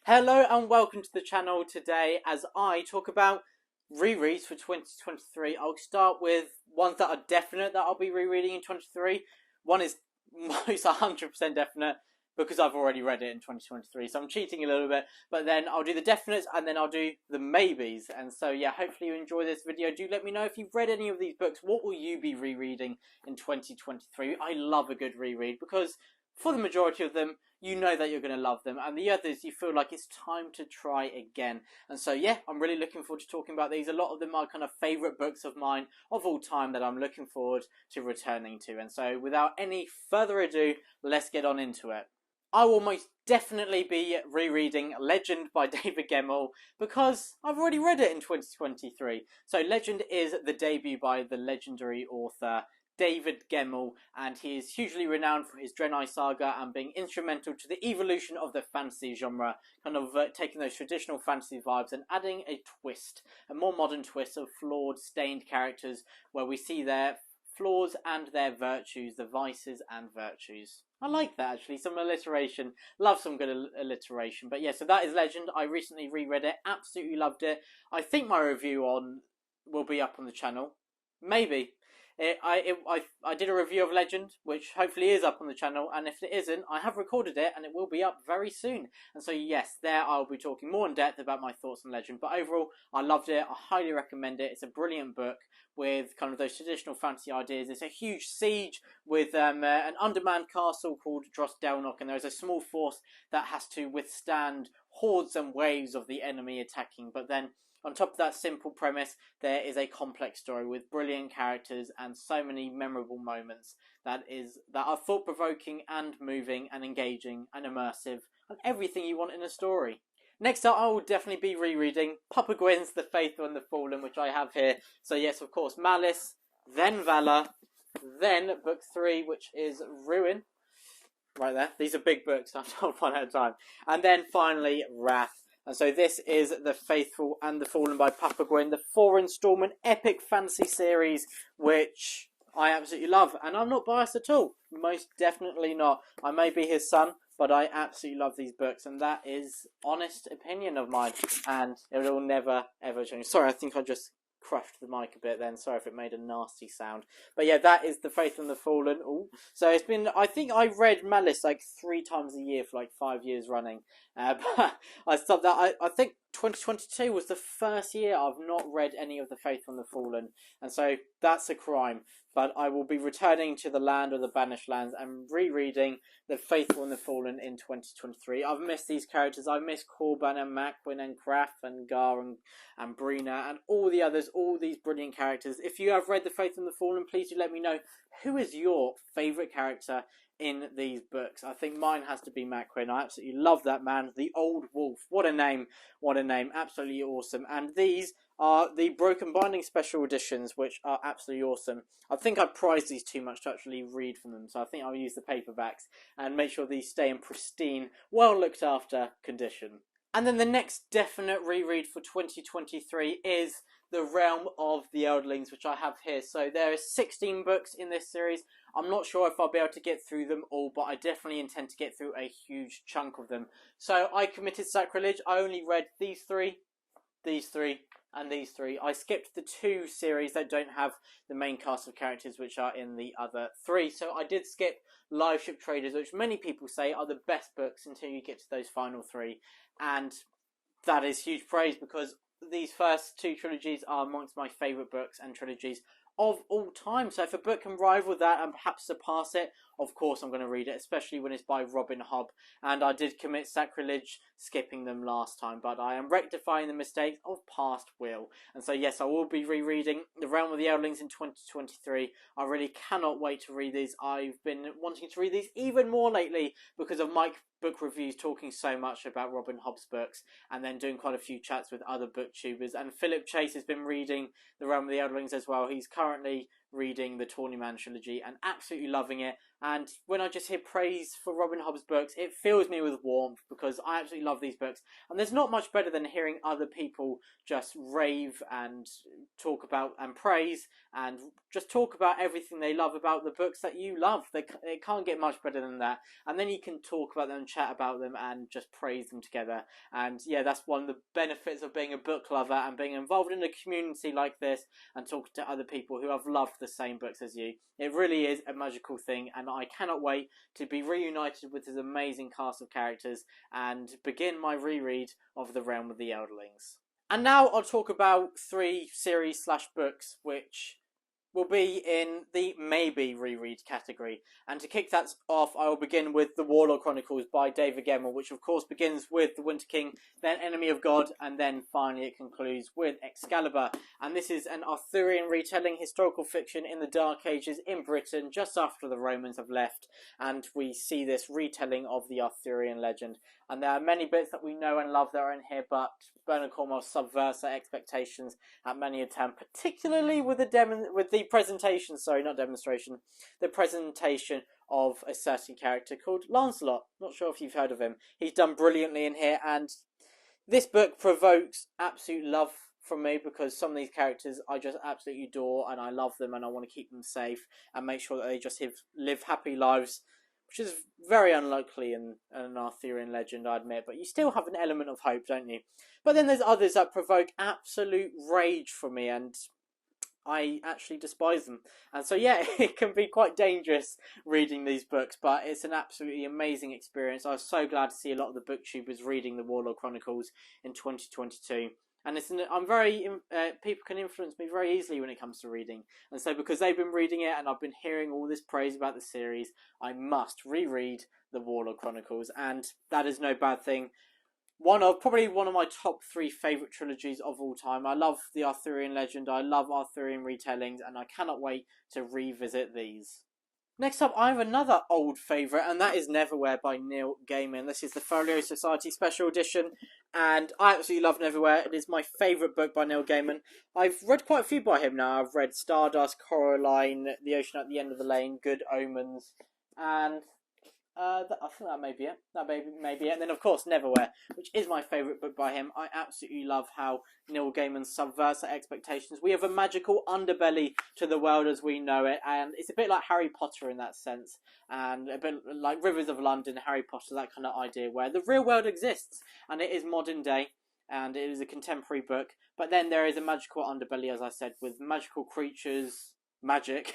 Hello and welcome to the channel today as I talk about rereads for 2023. I'll start with ones that are definite that I'll be rereading in 2023. One is most 100% definite because I've already read it in 2023, so I'm cheating a little bit, but then I'll do the definites and then I'll do the maybes. And so yeah, hopefully you enjoy this video. Do let me know if you've read any of these books. What will you be rereading in 2023? I love a good reread because for the majority of them, you know that you're going to love them, and the others you feel like it's time to try again. And so yeah, I'm really looking forward to talking about these. A lot of them are kind of favourite books of mine of all time that I'm looking forward to returning to. And so without any further ado, let's get on into it. I will most definitely be rereading Legend by David Gemmell because I've already read it in 2023. So Legend is the debut by the legendary author David Gemmell, and he is hugely renowned for his Draenei saga and being instrumental to the evolution of the fantasy genre, kind of taking those traditional fantasy vibes and adding a twist, a more modern twist of flawed, stained characters where we see their flaws and their virtues, the vices and virtues. I like that actually, some alliteration. Love some good alliteration. But yeah, so that is Legend. I recently reread it, absolutely loved it. I think my review will be up on the channel. Maybe. I did a review of Legend, which hopefully is up on the channel, and if it isn't, I have recorded it and it will be up very soon. And so yes, there I'll be talking more in depth about my thoughts on Legend. But overall, I loved it. I highly recommend it. It's a brilliant book with kind of those traditional fantasy ideas. It's a huge siege with an undermanned castle called Dros Delnok, and there's a small force that has to withstand hordes and waves of the enemy attacking. But then on top of that simple premise, there is a complex story with brilliant characters and so many memorable moments that are thought-provoking and moving and engaging and immersive and everything you want in a story. Next up, I will definitely be rereading Papa Gwynne's The Faithful and the Fallen, which I have here. So yes, of course, Malice, then Valor, then book 3, which is Ruin. Right there. These are big books, I've told one at a time. And then finally, Wrath. And so this is The Faithful and the Fallen by Papa Gwynne, the 4-installment epic fantasy series, which I absolutely love. And I'm not biased at all. Most definitely not. I may be his son, but I absolutely love these books. And that is honest opinion of mine. And it will never, ever change. Sorry, I think I just crushed the mic a bit then. Sorry if it made a nasty sound. But yeah, that is The Faithful and the Fallen. Ooh. So it's been, I think I read Malice like 3 times a year for like 5 years running. But I stopped that. I think 2022 was the first year I've not read any of The Faithful and the Fallen. And so that's a crime. But I will be returning to the land of the Banished Lands and rereading The Faithful and the Fallen in 2023. I've missed these characters. I've missed Corban and Macwin and Graf and Gar and Brina and all the others, all these brilliant characters. If you have read The Faithful and the Fallen, please do let me know who is your favourite character in these books. I think mine has to be Macwin. I absolutely love that man. The Old Wolf. What a name. What a name. Absolutely awesome. And these are the Broken Binding special editions, which are absolutely awesome. I think I prized these too much to actually read from them, so I think I'll use the paperbacks and make sure these stay in pristine, well looked after condition. And then the next definite reread for 2023 is The Realm of the Eldlings, which I have here. So there are 16 books in this series. I'm not sure if I'll be able to get through them all, but I definitely intend to get through a huge chunk of them. So I committed sacrilege. I only read these three, and these 3. I skipped the 2 series that don't have the main cast of characters, which are in the other 3. So I did skip Live Ship Traders, which many people say are the best books until you get to those final 3. And that is huge praise because these first 2 trilogies are amongst my favourite books and trilogies of all time. So if a book can rival that and perhaps surpass it, of course I'm going to read it, especially when it's by Robin Hobb. And I did commit sacrilege skipping them last time, but I am rectifying the mistakes of past will. And so yes, I will be rereading The Realm of the Eldlings in 2023. I really cannot wait to read these. I've been wanting to read these even more lately because of Mike Book Reviews talking so much about Robin Hobb's books and then doing quite a few chats with other booktubers. And Philip Chase has been reading The Realm of the Eldlings as well. He's currently reading the Tawny Man trilogy and absolutely loving it. And when I just hear praise for Robin Hobb's books, it fills me with warmth because I absolutely love these books. And there's not much better than hearing other people just rave and talk about and praise and just talk about everything they love about the books that you love. It can't get much better than that. And then you can talk about them, chat about them, and just praise them together. And yeah, that's one of the benefits of being a book lover and being involved in a community like this and talking to other people who have loved the same books as you. It really is a magical thing, and I cannot wait to be reunited with this amazing cast of characters and begin my reread of The Realm of the Elderlings. And now I'll talk about 3 series / books which will be in the maybe reread category. And to kick that off, I will begin with The Warlord Chronicles by David Gemmell, which of course begins with The Winter King, then Enemy of God, and then finally it concludes with Excalibur. And this is an Arthurian retelling, historical fiction in the Dark Ages in Britain, just after the Romans have left, and we see this retelling of the Arthurian legend. And there are many bits that we know and love that are in here, but Bernard Cornwell subverts our expectations at many a time, particularly with the presentation, the presentation of a certain character called Lancelot. Not sure if you've heard of him. He's done brilliantly in here, and this book provokes absolute love from me because some of these characters I just absolutely adore and I love them and I want to keep them safe and make sure that they just live happy lives, which is very unlikely in an Arthurian legend, I admit, but you still have an element of hope, don't you? But then there's others that provoke absolute rage from me, and I actually despise them. And so yeah, it can be quite dangerous reading these books, but it's an absolutely amazing experience. I was so glad to see a lot of the booktubers reading the Warlord Chronicles in 2022. And people can influence me very easily when it comes to reading. And so because they've been reading it and I've been hearing all this praise about the series, I must reread the Warlord Chronicles. And that is no bad thing. Probably one of my top 3 favourite trilogies of all time. I love the Arthurian legend, I love Arthurian retellings, and I cannot wait to revisit these. Next up, I have another old favourite, and that is Neverwhere by Neil Gaiman. This is the Folio Society Special Edition, and I absolutely love Neverwhere. It is my favourite book by Neil Gaiman. I've read quite a few by him now. I've read Stardust, Coraline, The Ocean at the End of the Lane, Good Omens, and I think that may be it. That may be it. And then, of course, Neverwhere, which is my favourite book by him. I absolutely love how Neil Gaiman subverts our expectations. We have a magical underbelly to the world as we know it, and it's a bit like Harry Potter in that sense, and a bit like Rivers of London, Harry Potter, that kind of idea, where the real world exists, and it is modern day, and it is a contemporary book. But then there is a magical underbelly, as I said, with magical creatures, magic,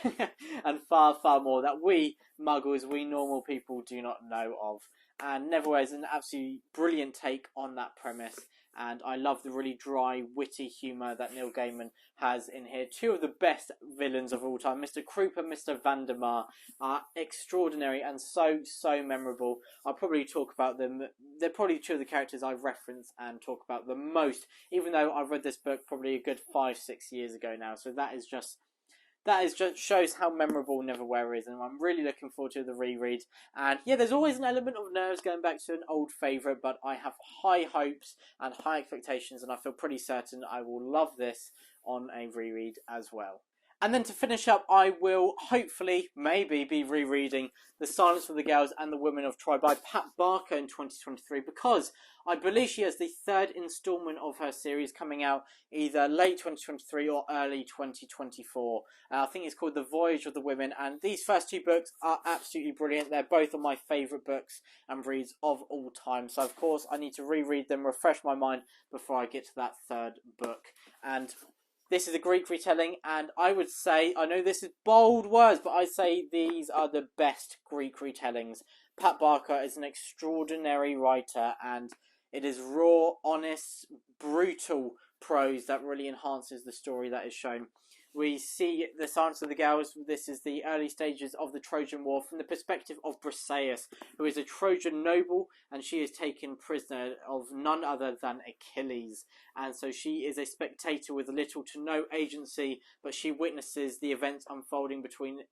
and far, far more that we muggles, we normal people do not know of. And Neverwhere is an absolutely brilliant take on that premise, and I love the really dry, witty humour that Neil Gaiman has in here. 2 of the best villains of all time, Mr. Croup and Mr. Vandermeer, are extraordinary and so memorable. I'll probably talk about them. They're probably 2 of the characters I reference and talk about the most, even though I've read this book probably a good 5-6 years ago now. So that is just shows how memorable Neverwhere is, and I'm really looking forward to the reread. And yeah, there's always an element of nerves going back to an old favourite, but I have high hopes and high expectations, and I feel pretty certain I will love this on a reread as well. And then to finish up, I will hopefully, maybe, be rereading The Silence of the Gales and the Women of Troy by Pat Barker in 2023, because I believe she has the 3rd instalment of her series coming out either late 2023 or early 2024. I think it's called The Voyage of the Women, and these first 2 books are absolutely brilliant. They're both of my favourite books and reads of all time. So, of course, I need to reread them, refresh my mind before I get to that 3rd book. And this is a Greek retelling, and I would say, I know this is bold words, but I say these are the best Greek retellings. Pat Barker is an extraordinary writer, and it is raw, honest, brutal prose that really enhances the story that is shown. We see The Silence of the Gales. This is the early stages of the Trojan War from the perspective of Briseis, who is a Trojan noble, and she is taken prisoner of none other than Achilles. And so she is a spectator with little to no agency, but she witnesses the events unfolding between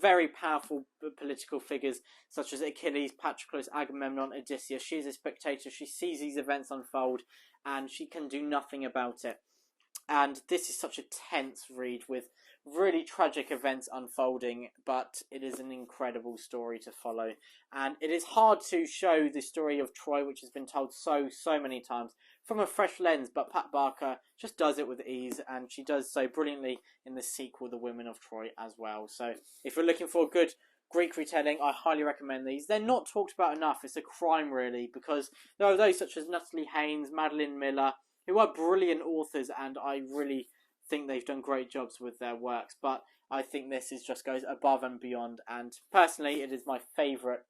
very powerful political figures such as Achilles, Patroclus, Agamemnon, Odysseus. She is a spectator. She sees these events unfold, and she can do nothing about it. And this is such a tense read with really tragic events unfolding, but it is an incredible story to follow. And it is hard to show the story of Troy, which has been told so many times, from a fresh lens, but Pat Barker just does it with ease, and she does so brilliantly in the sequel, The Women of Troy, as well. So if you're looking for a good Greek retelling, I highly recommend these. They're not talked about enough. It's a crime, really, because there are those such as Natalie Haynes, Madeline Miller, who are brilliant authors, and I really think they've done great jobs with their works. But I think this just goes above and beyond, and personally, it is my favourite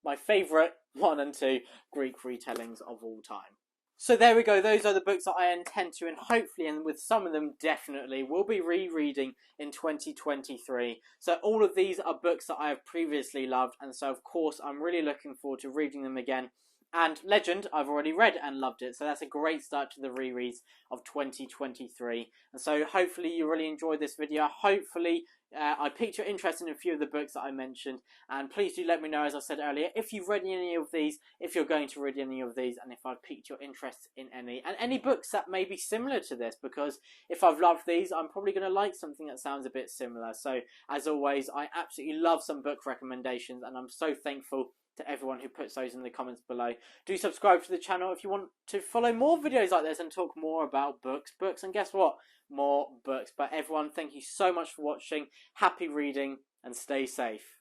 1 and 2 Greek retellings of all time. So there we go, those are the books that I intend to, and hopefully, and with some of them definitely, will be rereading in 2023. So all of these are books that I have previously loved, and so of course I'm really looking forward to reading them again. And Legend, I've already read and loved it, so that's a great start to the rereads of 2023. And so hopefully you really enjoyed this video. Hopefully I piqued your interest in a few of the books that I mentioned, and please do let me know, as I said earlier, if you've read any of these, if you're going to read any of these, and if I've piqued your interest in any, and any books that may be similar to this, because if I've loved these, I'm probably going to like something that sounds a bit similar. So as always, I absolutely love some book recommendations, and I'm so thankful to everyone who puts those in the comments below. Do subscribe to the channel if you want to follow more videos like this and talk more about books, and guess what? More books. But everyone, thank you so much for watching. Happy reading and stay safe.